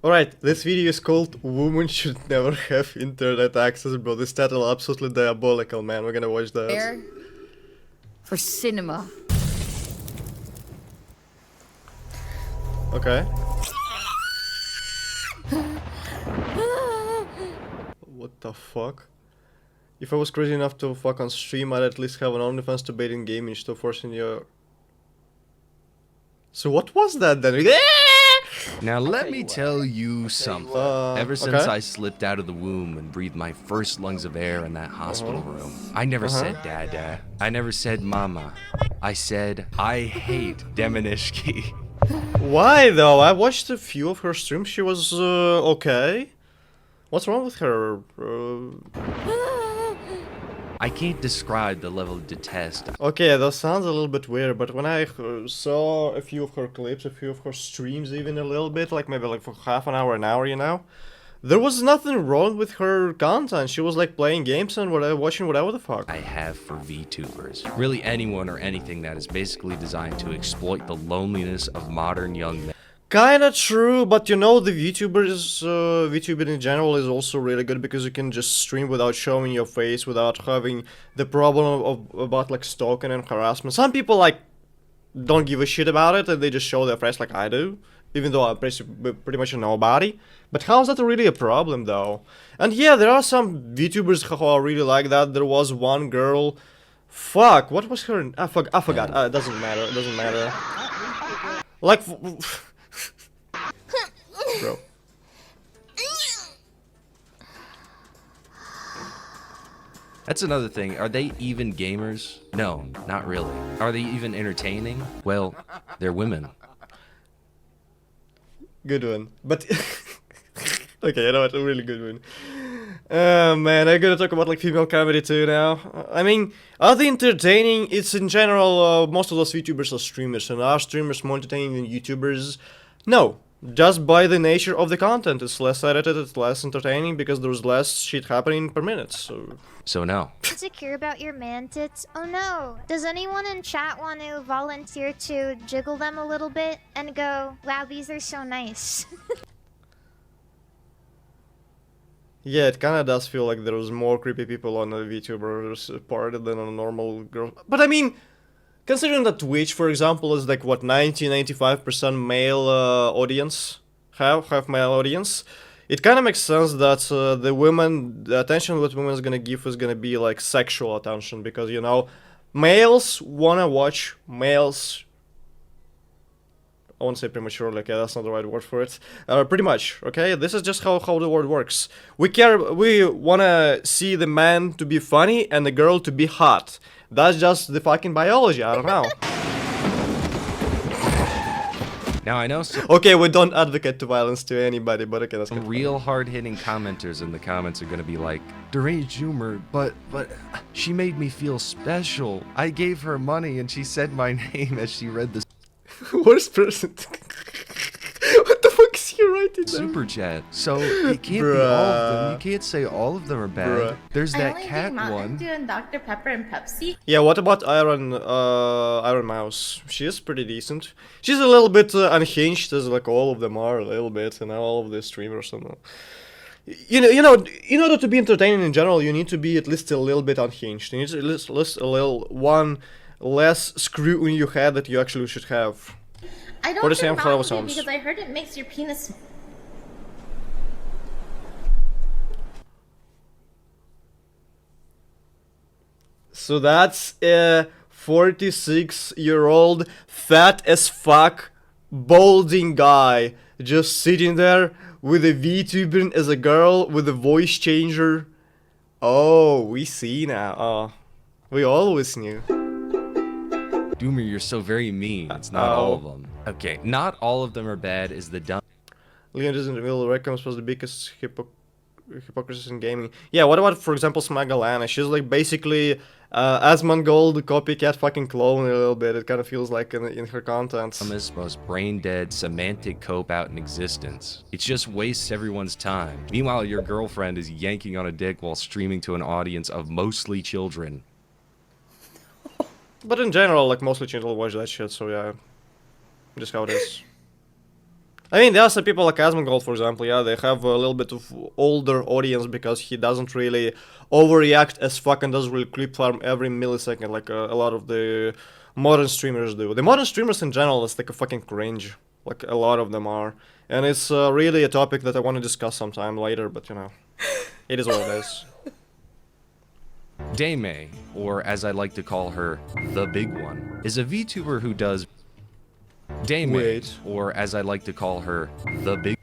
Alright, this video is called Women Should Never Have Internet Access, but this title absolutely diabolical, man. We're gonna watch that. There for cinema. Okay. What the fuck? If I was crazy enough to fuck on stream, I'd at least have an OnlyFans to bait in gaming instead of forcing your... So what was that then? Now let me tell you something. Ever since I slipped out of the womb and breathed my first lungs of air in that hospital room, I never said dada. I never said mama. I said I hate Demenishki. Why though? I watched a few of her streams. She was okay. What's wrong with her? I can't describe the level of detest. Okay, that sounds a little bit weird, but when I saw a few of her clips, a few of her streams even a little bit, like maybe like for half an hour, you know, there was nothing wrong with her content. She was like playing games and watching whatever the fuck. I have for Vtubers. Really anyone or anything that is basically designed to exploit the loneliness of modern young men. Kinda true, but you know, the VTuber in general is also really good because you can just stream without showing your face, without having the problem about like stalking and harassment. Some people like don't give a shit about it and they just show their face like I do, even though I'm pretty much a nobody. But how is that really a problem though? And yeah, there are some VTubers who are really like that. There was one girl, fuck, what was her? I forgot. It doesn't matter. It doesn't matter. Like. Bro. That's another thing. Are they even gamers? No, not really. Are they even entertaining? Well, they're women. Good one. But okay, you know what? A really good one. Man, I'm gonna talk about like female comedy too now. I mean, are they entertaining? It's in general, most of those VTubers are streamers, and are streamers more entertaining than YouTubers? No. Just by the nature of the content, it's less edited, it's less entertaining because there's less shit happening per minute, So no. Insecure about your man tits? Oh no. Does anyone in chat want to volunteer to jiggle them a little bit and go, wow, these are so nice? Yeah, it kinda does feel like there's more creepy people on the VTuber's part than on a normal girl. But I mean, considering that Twitch, for example, is like what 90-95% male audience, half male audience, it kind of makes sense that the attention that women is gonna give is gonna be like sexual attention, because you know, males wanna watch males. I won't say prematurely, okay, that's not the right word for it. Pretty much, okay? This is just how the word works. We wanna see the man to be funny and the girl to be hot. That's just the fucking biology, I don't know. Now I know okay, we don't advocate to violence to anybody, but okay, that's some real hard-hitting commenters in the comments are gonna be like, deranged humor, but she made me feel special. I gave her money and she said my name as she read the worst person. What the fuck is he writing there? Super chat. So it can't be all of them. You can't say all of them are bad. There's that cat one. Doing Dr. Pepper and Pepsi. Yeah, what about Iron Mouse? She is pretty decent. She's a little bit unhinged, as like all of them are a little bit, and all of the streamers and. You know, in order to be entertaining in general, you need to be at least a little bit unhinged. You need to at least a little one less screw in your head that you actually should have. I don't think because I heard it makes your penis. So that's a 46-year-old fat as fuck balding guy just sitting there with a VTuber as a girl with a voice changer. Oh, we see now. Oh, we always knew. Doomer, you're so very mean. It's not all of them. Okay, not all of them are bad is the dumb. Leon doesn't reveal Reckons was the biggest hypocrisy in gaming. Yeah, what about, for example, Smagalana? She's like basically Asmongold copycat fucking clone a little bit. It kind of feels like in her content. Most brain-dead semantic cope out in existence. It just wastes everyone's time. Meanwhile, your girlfriend is yanking on a dick while streaming to an audience of mostly children. But in general, like, mostly children watch that shit, so yeah. Just how it is. I mean, there are some people like Asmongold, for example, yeah, they have a little bit of older audience because he doesn't really overreact as fuck and doesn't really clip farm every millisecond like a lot of the modern streamers do. The modern streamers in general is like a fucking cringe, like a lot of them are. And it's really a topic that I want to discuss sometime later, but you know, it is what it is. Daymay, or as I like to call her, the big one, is a VTuber who does... Daymay, Wait. or as I like to call her, the big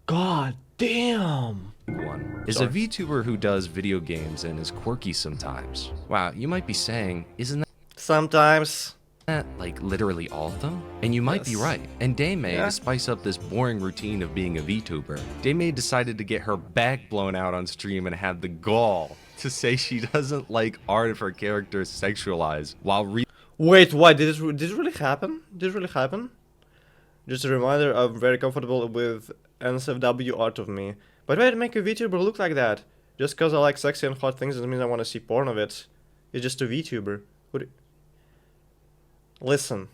God damn! one, is a VTuber who does video games and is quirky sometimes. Wow, you might be saying, isn't Sometimes. that like literally all of them? And you might be Yes. right. And Daymay, Yeah. to spice up this boring routine of being a VTuber, Daymay decided to get her back blown out on stream and had the gall to say she doesn't like art of her characters sexualized while Wait, what? Did it really happen? Did it really happen? Just a reminder, I'm very comfortable with NSFW art of me. But why to make a VTuber look like that? Just because I like sexy and hot things doesn't mean I want to see porn of it. It's just a VTuber. Listen.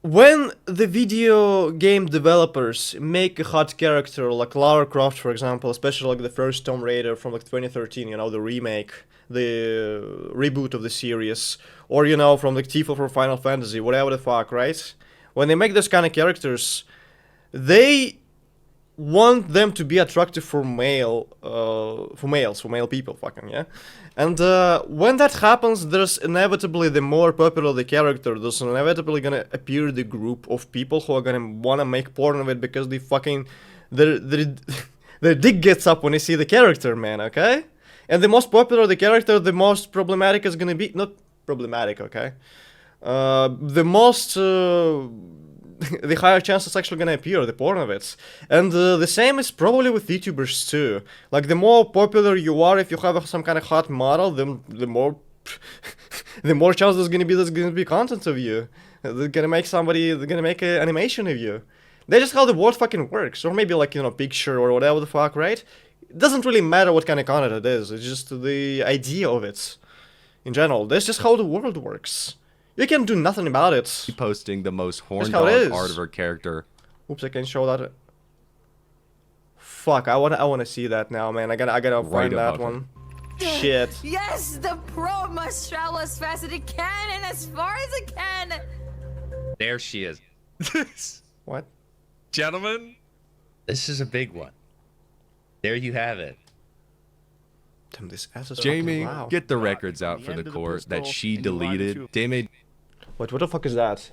When the video game developers make a hot character like Lara Croft, for example, especially like the first Tomb Raider from like 2013, you know, the remake, the reboot of the series, or you know, from like Tifa from Final Fantasy, whatever the fuck, right? When they make those kind of characters, they want them to be attractive for male people, fucking, yeah? And when that happens, there's inevitably, the more popular the character, there's inevitably gonna appear the group of people who are gonna wanna make porn of it because they fucking, their dick gets up when they see the character, man, okay? And the most popular the character, the most problematic is gonna be, not problematic, okay? The most, the higher chance it's actually gonna appear, the porn of it. And the same is probably with VTubers too. Like, the more popular you are, if you have some kind of hot model, the more the more chance there's gonna be content of you. They're gonna make an animation of you. That's just how the world fucking works. Or maybe like, you know, picture or whatever the fuck, right? It doesn't really matter what kind of content it is, it's just the idea of it. In general, that's just how the world works. You can do nothing about it. posting the most horn That's how it dog is. art of her character. Oops, I can show that. Fuck, I wanna see that now, man. I gotta Right find that above her. one. Shit. Yes, the probe must travel as fast as it can and as far as it can. There she is. What? Gentlemen, this is a big one. There you have it. Damn, this ass is Jamie, fucking loud. get the records out for the court that she deleted. Daymay, Wait, what the fuck is that?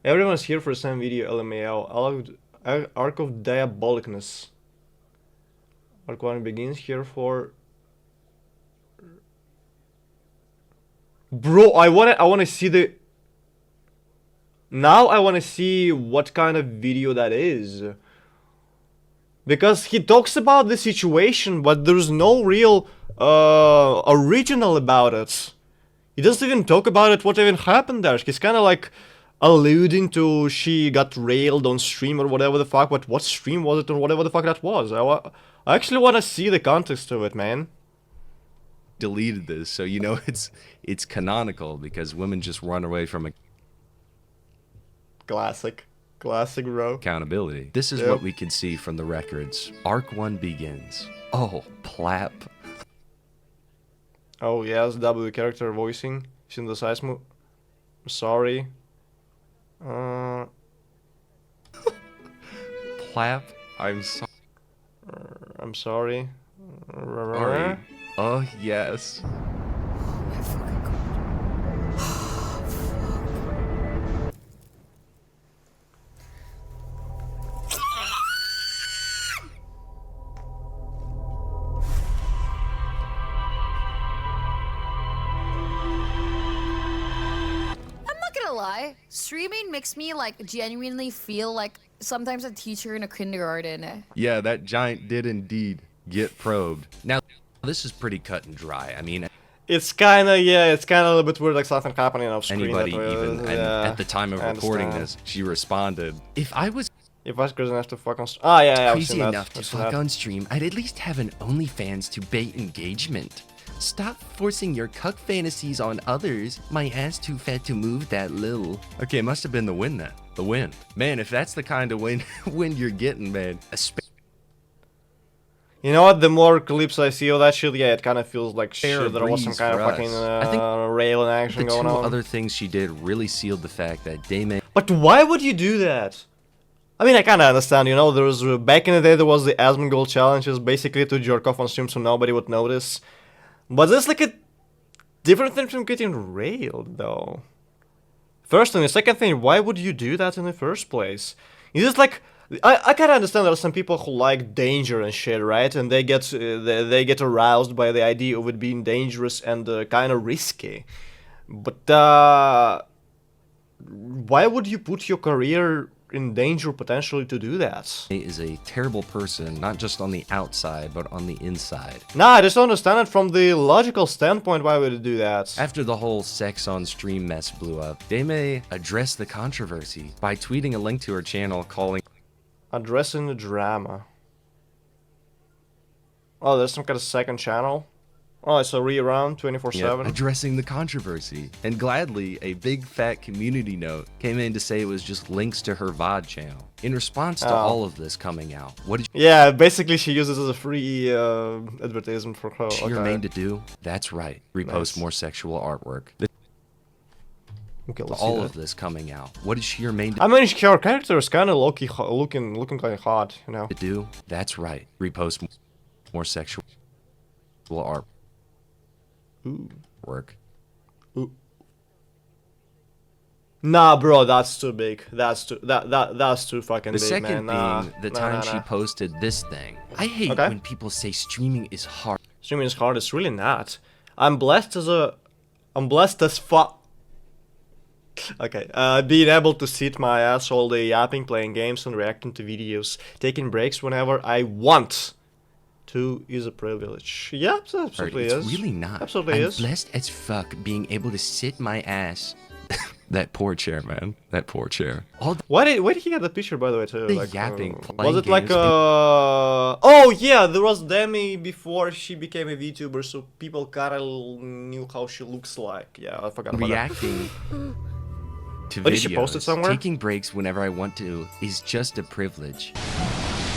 Everyone's here for the same video, LMAO. Arc of Diabolicness. Arc 1 begins here for... Bro, I wanna see the... Now I wanna see what kind of video that is. Because he talks about the situation, but there's no real original about it. He doesn't even talk about it, what even happened there. He's kind of like alluding to she got railed on stream or whatever the fuck, but what stream was it or whatever the fuck that was. I actually want to see the context of it, man. deleted this, so you know it's canonical because women just run away from Classic, bro. accountability. This is Yep. what we can see from the records. Arc 1 begins. Oh, plap. Oh yes, W character voicing. Synthesize I'm sorry. Plap. I'm sorry. I'm sorry. Sorry. Oh, yes. I'm not gonna lie, streaming makes me like genuinely feel like sometimes a teacher in a kindergarten. Yeah, that giant did indeed get probed. Now, this is pretty cut and dry. I mean, It's kinda a little bit weird, like something happening off screen. anybody that way. even, and Yeah, at the time of I recording understand. this, she responded, if I was If I was crazy enough to fuck on Ah, yeah, I've crazy seen that. enough to I've seen fuck that. on stream, I'd at least have an OnlyFans to bait engagement. Stop forcing your cuck fantasies on others. My ass too fat to move that little. Okay, it must have been the wind then. The wind. Man, if that's the kind of wind you're getting, man. You know what? The more clips I see of that shit, yeah, it kind of feels like shit. There was some breeze kind of for fucking us. I think rail in action the going two on. other things she did really sealed the fact that Dame. But why would you do that? I mean, I kind of understand, you know, there was, back in the day, there was the Asmongold challenges, basically to jerk off on stream so nobody would notice. But there's like a different thing from getting railed, though. First thing, the second thing, why would you do that in the first place? It's just like, I kind of understand there are some people who like danger and shit, right? And they get aroused by the idea of it being dangerous and kind of risky. But why would you put your career in danger potentially to do that? Is a terrible person, not just on the outside, but on the inside. Nah, I just don't understand it from the logical standpoint. Why would it do that? After the whole sex on stream mess blew up, Dame addressed the controversy by tweeting a link to her channel calling Addressing the drama. Oh, there's some kind of second channel. Oh, it's a re-round 24/7. Addressing the controversy. And gladly, a big fat community note came in to say it was just links to her VOD channel. In response to all of this coming out, what did Yeah, basically she uses it as a free advertisement for her. she remain to do? That's right. Repost more sexual artwork. Okay, let's All see of this coming out. What did she remain I mean, her character is kind of low-key looking kind of hot, you know. to do? That's right. Repost more sexual artwork. Ooh. Nah, bro, that's too big. That's too fucking The big, second man. being the time she posted this thing. I hate when people say streaming is hard. Streaming is hard. It's really not. I'm blessed as fuck. Okay, being able to sit my ass all day yapping, playing games and reacting to videos, taking breaks whenever I want to is a privilege. Yeah, it absolutely It's is. really not. Absolutely I'm is. blessed as fuck being able to sit my ass. That poor chair, man. That poor chair. All Why did he get that picture, by the way, too? the Like, yapping, was playing it like games, oh yeah, there was Demi before she became a VTuber, so people kinda knew how she looks like. Yeah, I forgot about that. reacting to But did she post it videos, somewhere? taking breaks whenever I want to is just a privilege.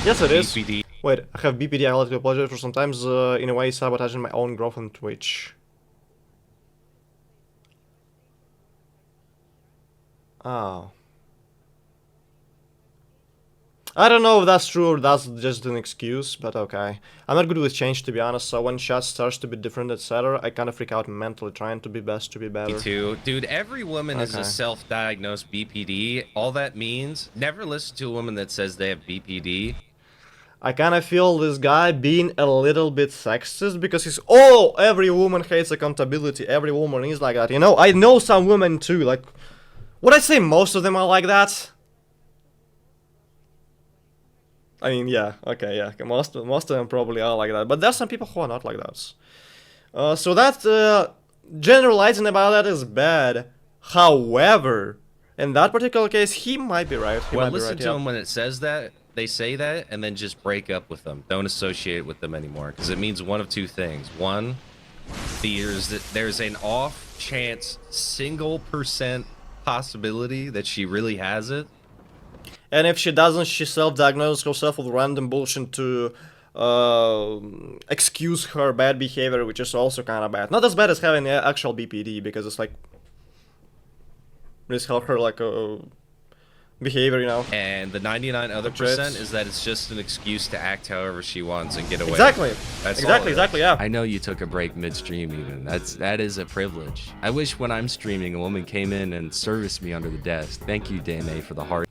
Yes, it is. BPD. Wait, I have BPD. I like to apologize for sometimes, in a way, sabotaging my own growth on Twitch. Oh. I don't know if that's true or that's just an excuse, but okay. I'm not good with change, to be honest, so when chat starts to be different, etc., I kind of freak out mentally, trying to be best to be better. Me too. Dude, every woman is a self-diagnosed BPD. All that means, never listen to a woman that says they have BPD. I kind of feel this guy being a little bit sexist because he's, oh, every woman hates accountability, every woman is like that, you know? I know some women too, like, would I say most of them are like that? I mean, yeah, okay, yeah, most of them probably are like that, but there's some people who are not like that. So that, generalizing about that is bad. However, in that particular case, he might be right. Well, listen to him when it says that, they say that, and then just break up with them. Don't associate with them anymore, because it means one of two things. One, there's an off chance, single % possibility that she really has it. And if she doesn't, she self-diagnoses herself with random bullshit to excuse her bad behavior, which is also kind of bad. Not as bad as having the actual BPD, because it's like just help her like behavior, you know. And the 99 other percent is that it's just an excuse to act however she wants and get away. Exactly. That's Exactly. Yeah. I know you took a break midstream even. That is a privilege. I wish when I'm streaming a woman came in and serviced me under the desk. Thank you, Dame, for the hard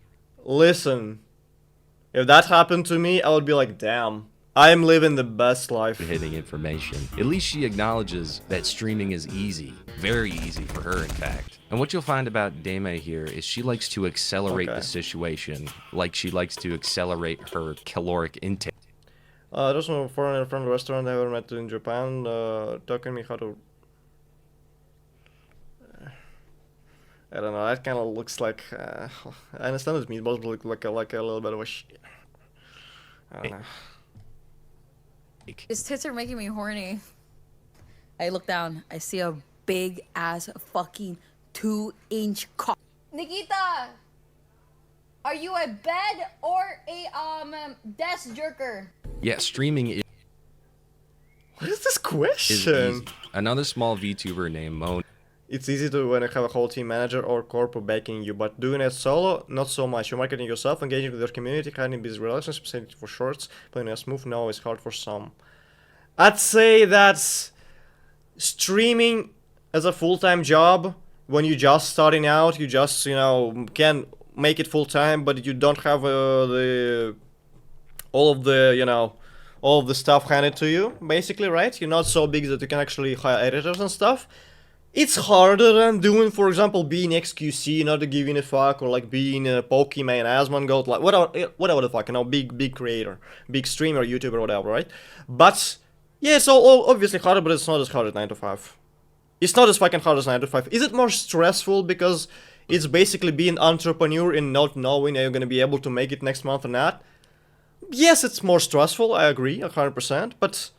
Listen, if that happened to me, I would be like, damn, I am living the best life. hitting information. At least she acknowledges that streaming is easy. Very easy for her, in fact. And what you'll find about Dame here is she likes to accelerate the situation, like she likes to accelerate her caloric intake. There's a foreigner from the restaurant I ever met in Japan, talking me how to... I don't know, that kind of looks like... I understand it's meatballs, but look like a little bit of a I don't know. His tits are making me horny. I look down. I see a big ass fucking 2-inch cock. Nikita, are you a bed or a desk jerker? Yeah, streaming is What is this easy. question? Another small VTuber named Moan. It's easy to when you have a whole team manager or corpo backing you, but doing it solo, not so much. You're marketing yourself, engaging with your community, having busy relationships, setting for shorts, playing a smooth. No, it's hard for some. I'd say that's streaming as a full-time job when you're just starting out. You just, you know, can make it full-time, but you don't have all of the stuff handed to you, basically, right? You're not so big that you can actually hire editors and stuff. It's harder than doing, for example, being XQC, not giving a fuck, or like being a Pokemon, Asmongold, like whatever the fuck, you know, big creator, big streamer, YouTuber, whatever, right? But yeah, it's all obviously harder, but it's not as hard as 9 to 5. It's not as fucking hard as 9 to 5. Is it more stressful because it's basically being entrepreneur and not knowing you're gonna be able to make it next month or not? Yes, it's more stressful, I agree, 100%, but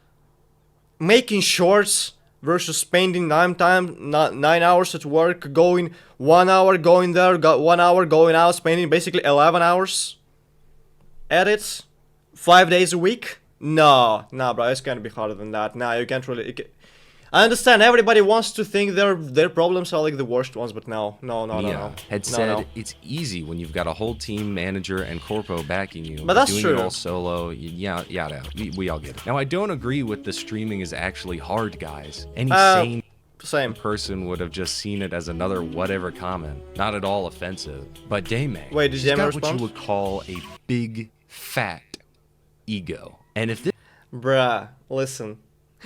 making shorts versus spending 9 hours at work, going 1 hour going there, got 1 hour going out, spending basically 11 hours edits 5 days a week? No, bro, it's gonna be harder than that. Nah, you can't really. I understand everybody wants to think their problems are like the worst ones, but no. Had said it's easy when you've got a whole team, manager, and corpo backing you. But that's doing true. It all solo, yada. We all get it. Now, I don't agree with the streaming is actually hard, guys. Any sane person would have just seen it as another whatever comment, not at all offensive. But Dame, wait, did she's got respond? what you would call a big fat ego, and if this bruh, listen.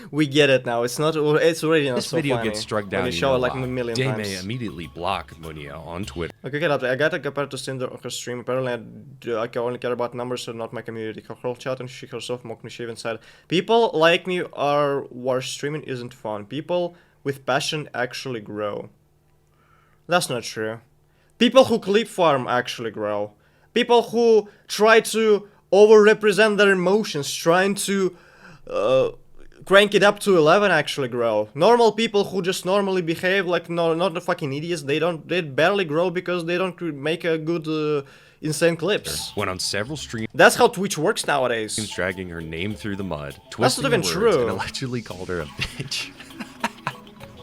We get it now. It's not. It's already not this so video funny. gets struck down, When you show it like a million Dame times. immediately blocked Munia on Twitter. Okay, get up. I gotta compare to Cinder on her stream. Apparently, I can only care about numbers and not my community. Her whole chat and she herself mocked me. She even said, "People like me are where streaming isn't fun. People with passion actually grow." That's not true. People who clip farm actually grow. People who try to overrepresent their emotions, trying to crank it up to 11 actually grow. Normal people who just normally behave like not the fucking idiots, they barely grow because they don't make a good insane clips. Went on several streams. That's how Twitch works nowadays. Dragging her name through the mud, That's twisting not even her words, true. and allegedly called her a bitch.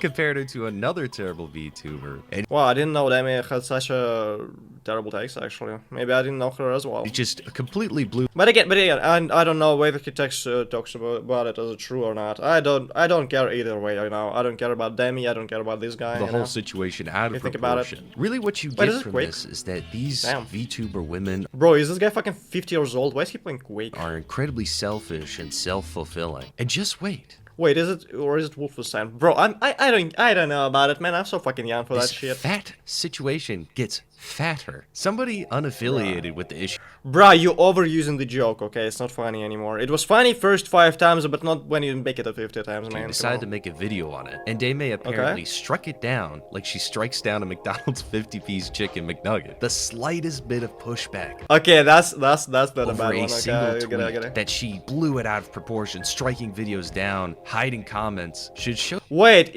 Compared her to another terrible VTuber. And Wow, I didn't know Demi had such a terrible takes actually. Maybe I didn't know her as well. it just completely blew But again, I don't know whether he talks about it as true or not. I don't care either way, you know. I don't care about Demi, I don't care about this guy. the you whole know? situation out of You think about it. proportion. Really what you Wait, get is it from Quake? this is that these Damn. VTuber women Bro, is this guy fucking 50 years old? Why is he playing Quake? are incredibly selfish and self-fulfilling. And just wait. Wait, is it Wolfenstein? Bro, I don't know about it, man. I'm so fucking young for that This shit. fat situation gets fatter. Somebody unaffiliated with the issue Bruh, you overusing the joke, okay? It's not funny anymore. It was funny first 5 times, but not when you make it 50 times, man. decided to make a video on it. And Dame apparently struck it down like she strikes down a McDonald's 50-piece chicken McNugget. The slightest bit of pushback Okay, that's not a over bad a one. single Okay, tweet I get it. that she blew it out of proportion, striking videos down, hiding comments, should show Wait,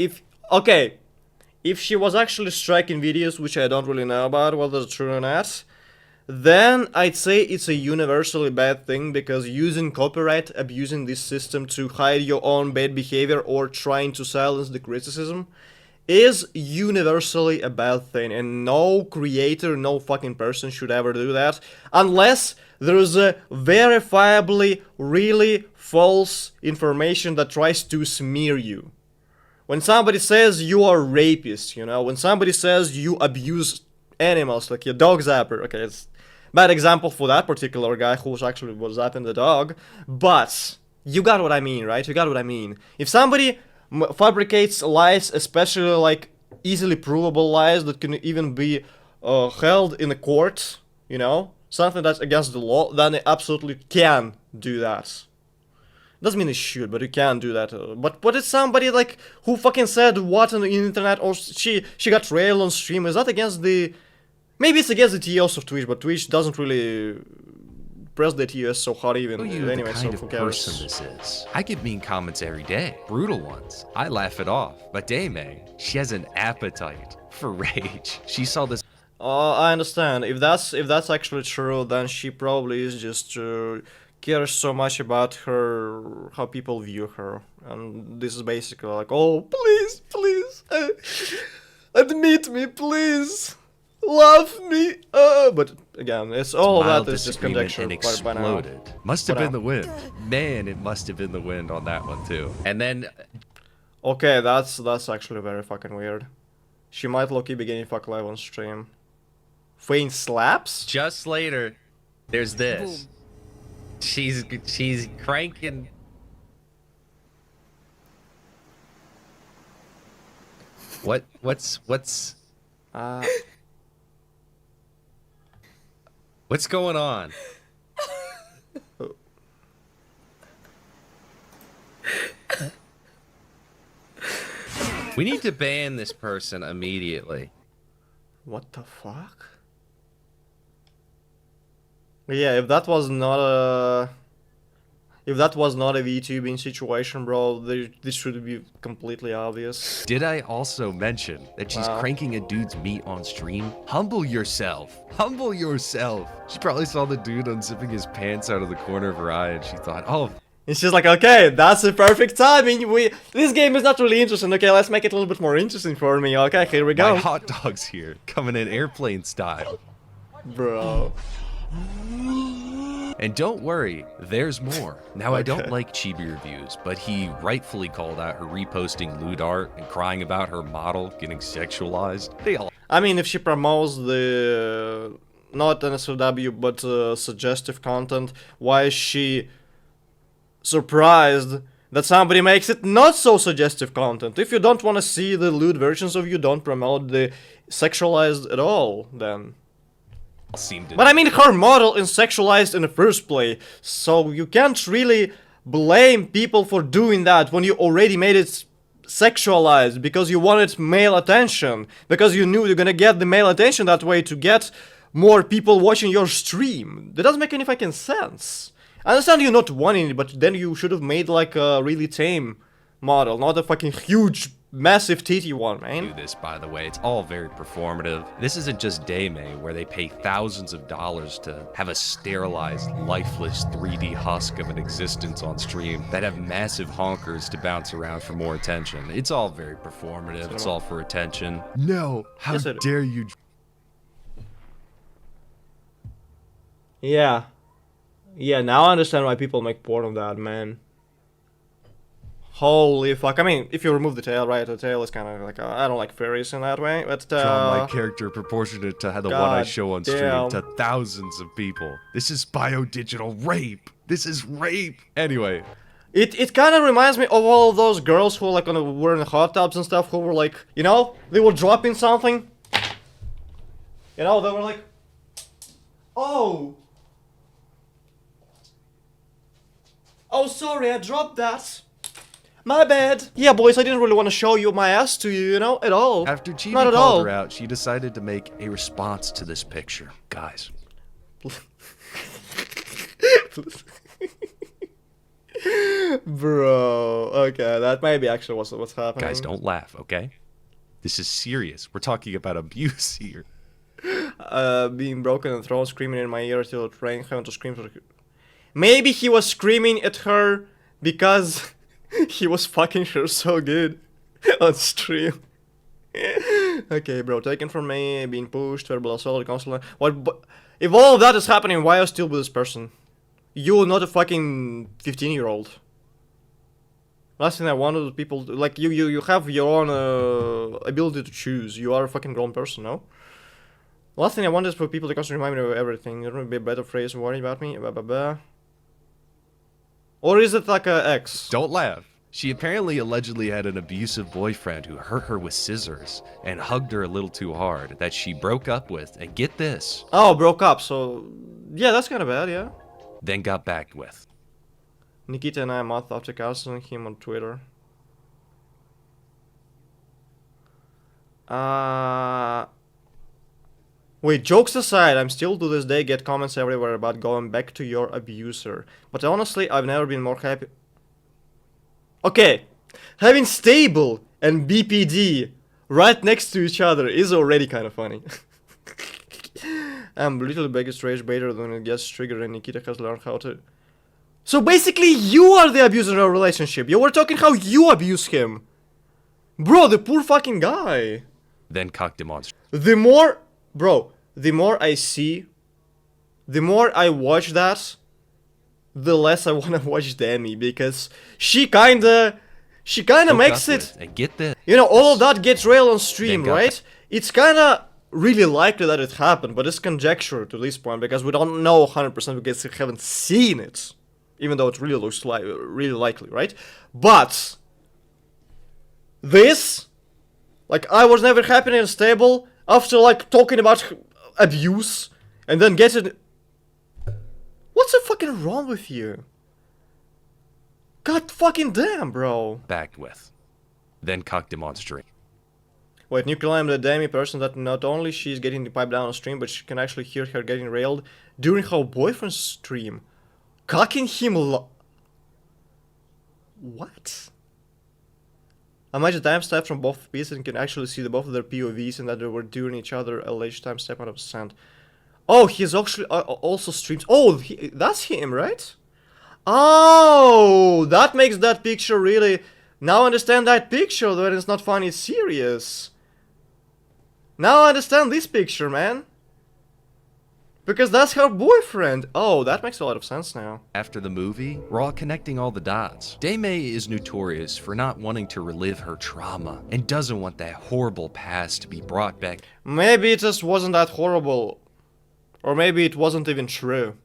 if she was actually striking videos, which I don't really know about whether it's true or not, then I'd say it's a universally bad thing, because using copyright, abusing this system to hide your own bad behavior or trying to silence the criticism is universally a bad thing, and no creator, no fucking person should ever do that unless there's a verifiably really false information that tries to smear you. When somebody says you are a rapist, you know, when somebody says you abuse animals, like your dog zapper, okay, it's bad example for that particular guy who was actually zapping the dog, but you got what I mean, right? You got what I mean. If somebody fabricates lies, especially like easily provable lies that can even be held in a court, you know, something that's against the law, then they absolutely can do that. Doesn't mean it should, but you can do that. But it's somebody like who fucking said what on the internet, or she got railed on stream. Is that against the? Maybe it's against the TOs of Twitch, but Twitch doesn't really express that to you as so hot even You anyway, the so kind who of cares? person this is. I get mean comments every day, brutal ones. I laugh it off. But Dame, she has an appetite for rage. She saw this. I understand. If that's actually true, then she probably is just cares so much about her how people view her, and this is basically like, oh please, please, admit me, please, love me. But again, it's all mild that is just disagreement conjecture and by now. exploded. Must have been the wind. Man, it must have been the wind on that one too. And then Okay, that's actually very fucking weird. She might low-key be getting fuck live on stream. Faint slaps? just later, there's this. She's cranking. What's going on? We need to ban this person immediately. What the fuck? Yeah, if that was not a VTubing situation, bro, this should be completely obvious. Did I also mention that she's cranking a dude's meat on stream? Humble yourself. Humble yourself. She probably saw the dude unzipping his pants out of the corner of her eye and she thought, oh, And she's like, okay, that's the perfect timing. This game is not really interesting. Okay, let's make it a little bit more interesting for me. Okay, here we go. my hot dog's here, coming in airplane style. Bro. And don't worry, there's more. Now, I don't like Chibi reviews, but he rightfully called out her reposting lewd art and crying about her model getting sexualized. They all. I mean, if she promotes the not NSFW but suggestive content, why is she surprised that somebody makes it not so suggestive content? If you don't want to see the lewd versions of you, don't promote the sexualized at all, then. But I mean, her model is sexualized in the first place, so you can't really blame people for doing that when you already made it sexualized because you wanted male attention, because you knew you're gonna get the male attention that way to get more people watching your stream. That doesn't make any fucking sense. I understand you not wanting it, but then you should have made like a really tame model, not a fucking huge, massive titty one, man. Do this, by the way. It's all very performative. This isn't just Dame, where they pay thousands of dollars to have a sterilized, lifeless 3D husk of an existence on stream that have massive honkers to bounce around for more attention. It's all very performative. It's all for attention. No, how dare you? Yeah. Yeah, now I understand why people make porn of that, man. Holy fuck. I mean, if you remove the tail, right, the tail is kind of like, I don't like furries in that way, but Draw my character proportionate to the one I show on stream to thousands of people. This is biodigital rape. This is rape. Anyway. It kind of reminds me of all of those girls who like were in hot tubs and stuff, who were like, you know, they were dropping something. You know, they were like, oh. Oh, sorry, I dropped that. My bad. Yeah, boys, I didn't really want to show you my ass to you, you know, at all. After Chibi called her out, she decided to make a response to this picture. Guys. Bro, okay, that may be actually what's happening. Guys, don't laugh, okay? This is serious. We're talking about abuse here. Being broken and thrown, screaming in my ear till trying him to scream. Maybe he was screaming at her because he was fucking her so good on stream. Okay, bro, taken from me, being pushed, verbal assault, consular. What? If all of that is happening, why are you still with this person? You're not a fucking 15-year-old. Last thing I wanted people to, like, you have your own ability to choose. You are a fucking grown person, no? Last thing I want is for people to constantly remind me of everything. There would be a better phrase, worry about me, blah blah blah. Or is it like a ex? Don't laugh. She apparently allegedly had an abusive boyfriend who hurt her with scissors and hugged her a little too hard that she broke up with, and get this. Oh, broke up, so yeah, that's kind of bad, yeah. Then got back with. Nikita and I a month after canceling him on Twitter. Wait, jokes aside, I'm still to this day get comments everywhere about going back to your abuser. But honestly, I've never been more happy. Okay, having stable and BPD right next to each other is already kind of funny. I'm little biggest rage baiter when it gets triggered and Nikita has learned how to... So basically you are the abuser in our relationship. You were talking how you abuse him. Bro, the poor fucking guy. Then cock demonstrate. The more... Bro, the more I see... The more I watch that... The less I wanna watch Demi, because she kinda makes it... And get this. You know, all of that gets railed on stream, Then right? It's kinda really likely that it happened, but it's conjecture to this point, because we don't know 100% because we haven't seen it. Even though it really looks like really likely, right? But... This... Like, I was never happy and stable after, like, talking about abuse, and then getting... What's the fucking wrong with you? God fucking damn, bro. Backed with. Then cock demonstrate. Wait, Nuclear, I'm the Demi person that not only she's getting the pipe down on stream, but she can actually hear her getting railed during her boyfriend's stream. Cocking him What? I imagine timestamp from both pieces and can actually see both of their POVs and that they were doing each other alleged timestamp 100%. Oh, he's actually also streams. Oh, that's him, right? Oh, that makes that picture really... Now I understand that picture, though it's not funny, it's serious. Now I understand this picture, man. Because that's her boyfriend. Oh, that makes a lot of sense now. After the movie, we're all connecting all the dots. Deme is notorious for not wanting to relive her trauma and doesn't want that horrible past to be brought back. Maybe it just wasn't that horrible. Or maybe it wasn't even true.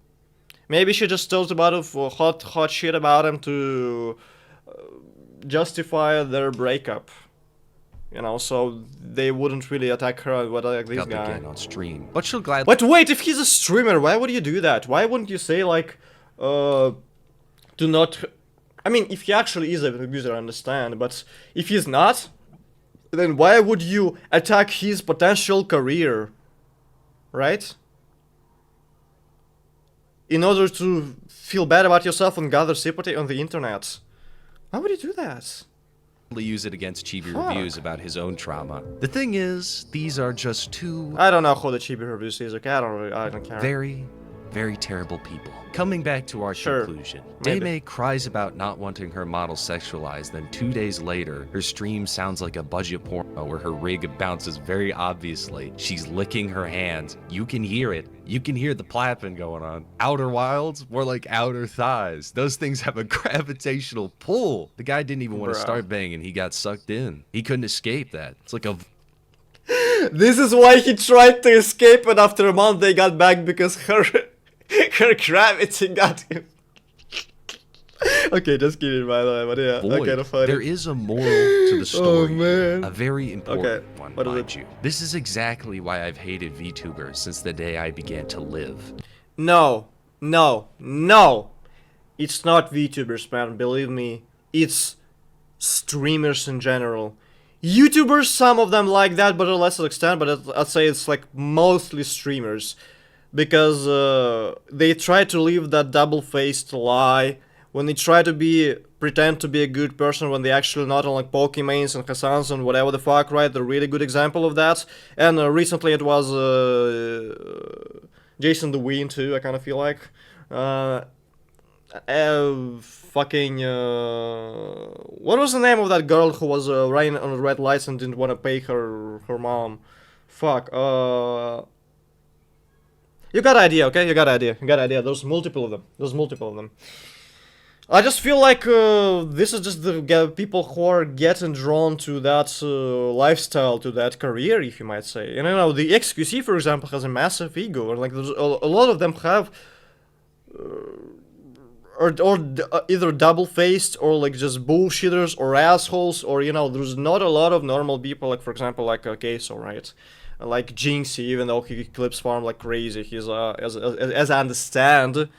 Maybe she just told about hot shit about him to justify their breakup. You know, so they wouldn't really attack her but like this guy. Again on stream, but she'll gladly. But wait, if he's a streamer, why would you do that? Why wouldn't you say like, do not? I mean, if he actually is an abuser, I understand. But if he's not, then why would you attack his potential career, right? In order to feel bad about yourself and gather sympathy on the internet. Why would you do that? Use it against Chibi reviews about his own trauma. The thing is, these are just two... I don't know who the Chibi reviews is, okay? I don't care. Very terrible people. Coming back to our conclusion. Deme cries about not wanting her model sexualized, then 2 days later, her stream sounds like a budget porno where her rig bounces very obviously. She's licking her hands. You can hear it. You can hear the plapping going on. Outer wilds, more like outer thighs. Those things have a gravitational pull. The guy didn't even want to start banging. He got sucked in. He couldn't escape that. It's like a... This is why he tried to escape, and after a month they got back because her gravity got him. Okay, just kidding, by the way, but yeah, Boy, kind of funny. There is a moral to the story. Oh, man. A very important one, what mind you. This is exactly why I've hated VTubers since the day I began to live. No. It's not VTubers, man, believe me. It's streamers in general. YouTubers, some of them like that, but to a lesser extent, but I'd say it's like mostly streamers. Because they try to live that double-faced lie, when they try to pretend to be a good person when they actually not, like Pokemains and Hassans and whatever the fuck, right? They're a really good example of that. And recently it was Jason the Ween too, I kind of feel like. What was the name of that girl who was riding on the red lights and didn't want to pay her mom? Fuck, you got idea, okay? You got idea. There's multiple of them. I just feel like this is just the people who are getting drawn to that lifestyle, to that career, if you might say. And you know, the XQC, for example, has a massive ego, and like there's a lot of them have either double-faced or like just bullshitters or assholes, or you know, there's not a lot of normal people, like for example, like Queso, right? Like Jinxie, even though he clips farm like crazy, he's as I understand,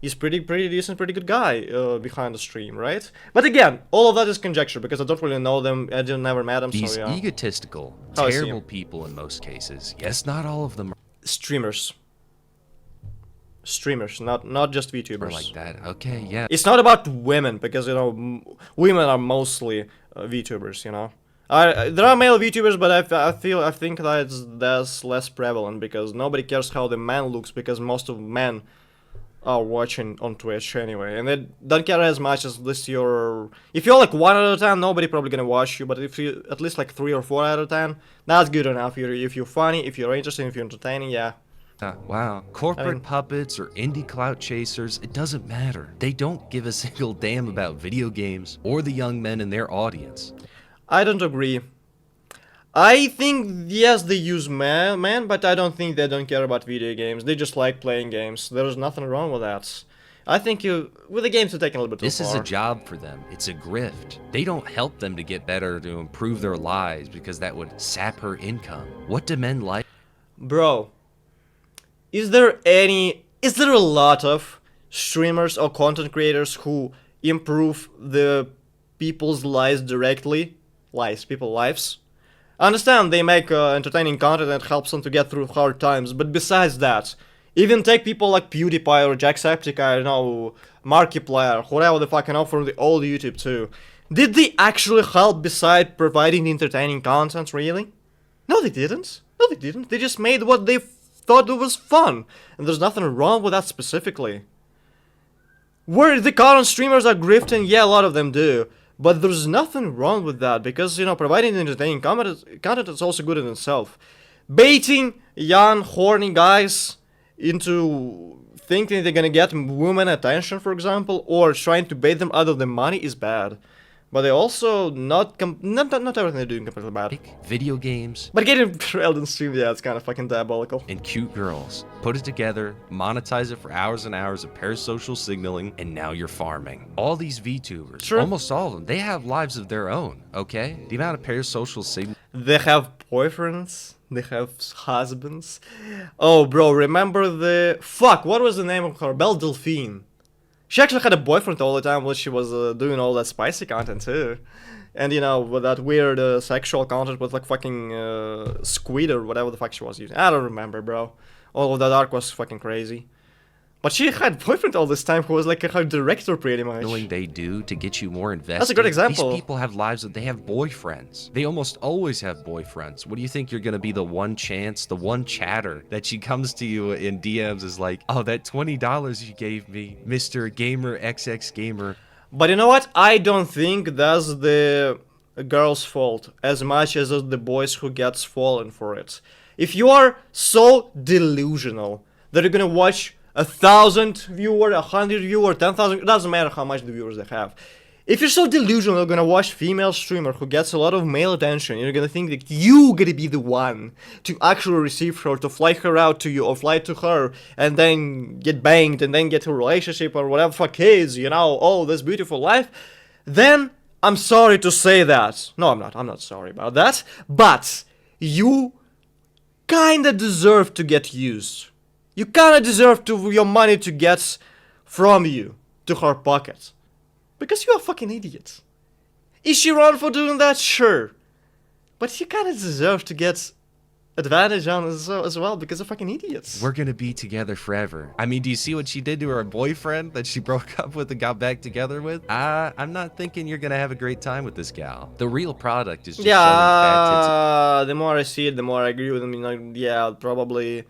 he's pretty decent, pretty good guy behind the stream, right? But again, all of that is conjecture because I don't really know them. I never met them. These so yeah. egotistical, terrible people in most cases. Yes, not all of them. streamers. Streamers, not just Or VTubers. like that. Okay, yeah. It's not about women, because, you know, women are mostly VTubers, you know. There are male VTubers, but I think that's less prevalent, because nobody cares how the man looks, because most of men are watching on Twitch anyway, and they don't care as much as if you're like 1 out of 10, nobody probably gonna watch you, but if you at least like 3 or 4 out of 10, that's good enough. If you're funny, if you're interesting, if you're entertaining, yeah. Wow. Corporate puppets or indie clout chasers, it doesn't matter. They don't give a single damn about video games or the young men in their audience. I don't agree. I think, yes, they use men, but I don't think they don't care about video games. They just like playing games. There's nothing wrong with that. I think with the games, you're taking a little bit too far. This is a job for them. It's a grift. They don't help them to get better, to improve their lives, because that would sap her income. What do men like? Bro, is there a lot of streamers or content creators who improve the people's lives directly? People's lives? I understand they make entertaining content that helps them to get through hard times, but besides that, even take people like PewDiePie or Jacksepticeye, I don't know, Markiplier, whatever the fuck, you know, from the old YouTube too. Did they actually help beside providing entertaining content, really? No, they didn't. No, they didn't. They just made what they thought it was fun, and there's nothing wrong with that specifically. Where the current streamers are grifting, yeah, a lot of them do. But there's nothing wrong with that, because, you know, providing entertaining content is also good in itself. Baiting young, horny guys into thinking they're gonna get women attention, for example, or trying to bait them out of their money is bad. But they also not everything they're doing completely bad. Video games. But getting trailed in stream, yeah, it's kind of fucking diabolical. And cute girls. Put it together, monetize it for hours and hours of parasocial signaling, and now you're farming. All these VTubers, Sure. almost all of them, they have lives of their own, okay? The amount of parasocial signaling. They have boyfriends. They have husbands. Oh, bro, remember what was the name of her? Belle Delphine. She actually had a boyfriend all the time when she was doing all that spicy content too. And, you know, with that weird sexual content with like fucking squid or whatever the fuck she was using. I don't remember, bro. All of that arc was fucking crazy. But she had a boyfriend all this time who was like her director pretty much. They do to get you more invested. That's a good example. These people have lives that they have boyfriends. They almost always have boyfriends. What do you think you're gonna be the one chance, the one chatter that she comes to you in DMs is like, oh, that $20 you gave me, Mr. Gamer XX Gamer. But you know what? I don't think that's the girl's fault as much as the boys who gets fallen for it. If you are so delusional that you're gonna watch 1,000 viewer, 100 viewer, 10,000, it doesn't matter how much the viewers they have. If you're so delusional, you're gonna watch female streamer who gets a lot of male attention, you're gonna think that you gonna be the one to actually receive her, to fly her out to you, or fly to her, and then get banged, and then get a relationship, or whatever for kids, you know, oh, this beautiful life, then I'm sorry to say that. No, I'm not sorry about that, but you kinda deserve to get used. You kinda deserve your money to get from you to her pocket. Because you're a fucking idiot. Is she wrong for doing that? Sure. But you kinda deserve to get advantage on as well because they're fucking idiots. We're gonna be together forever. I mean, do you see what she did to her boyfriend that she broke up with and got back together with? I'm not thinking you're gonna have a great time with this gal. The real product is just showing fat tits. The more I see it, the more I agree with them. You know, yeah, probably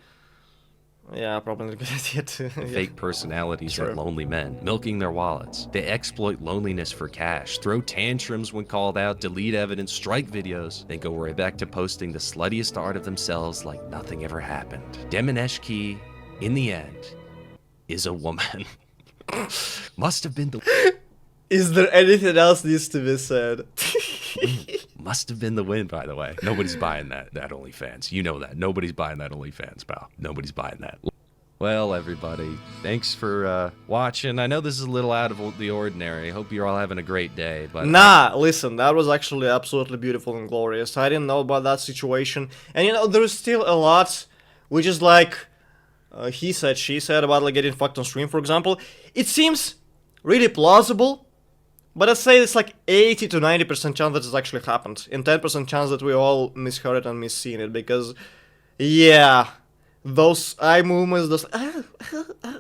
not a good idea too. Fake personalities are lonely men, milking their wallets. They exploit loneliness for cash, throw tantrums when called out, delete evidence, strike videos, then go right back to posting the sluttiest art of themselves like nothing ever happened. Demenishki, in the end, is a woman. Must have been the... Is there anything else needs to be said? Must have been the win, by the way. Nobody's buying that OnlyFans. You know that. Nobody's buying that OnlyFans, pal. Nobody's buying that. Well, everybody, thanks for watching. I know this is a little out of the ordinary. I hope you're all having a great day. But listen, that was actually absolutely beautiful and glorious. I didn't know about that situation. And you know, there's still a lot, which is like, he said, she said about like getting fucked on stream, for example. It seems really plausible. But I'd say it's like 80 to 90% chance that it's actually happened, and 10% chance that we all misheard it and misseen it, because, yeah, those eye movements,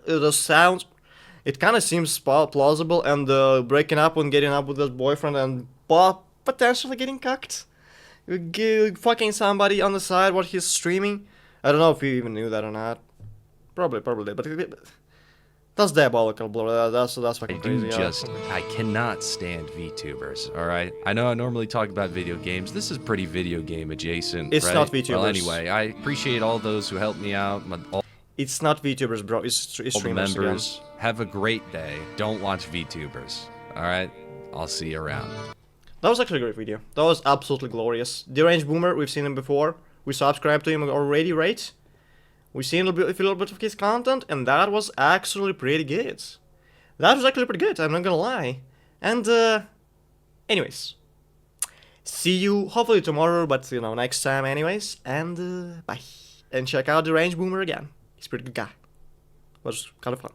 those sounds, it kind of seems plausible. And breaking up and getting up with his boyfriend and potentially getting cucked, fucking somebody on the side while he's streaming. I don't know if you even knew that or not. Probably, but that's diabolical, bro. That's fucking crazy. I cannot stand VTubers, alright? I know I normally talk about video games. This is pretty video game adjacent, It's right? not VTubers. Well, anyway, I appreciate all those who helped me out. It's not VTubers, bro. It's All the streamers members. again. Have a great day. Don't watch VTubers, alright? I'll see you around. That was actually a great video. That was absolutely glorious. Deranged Boomer, we've seen him before. We subscribed to him already, right? We've seen a little bit of his content, and that was actually pretty good. That was actually pretty good, I'm not gonna lie. And, anyways. See you, hopefully tomorrow, but, you know, next time anyways. And, bye. And check out Deranged Boomer again. He's a pretty good guy. Was kind of fun.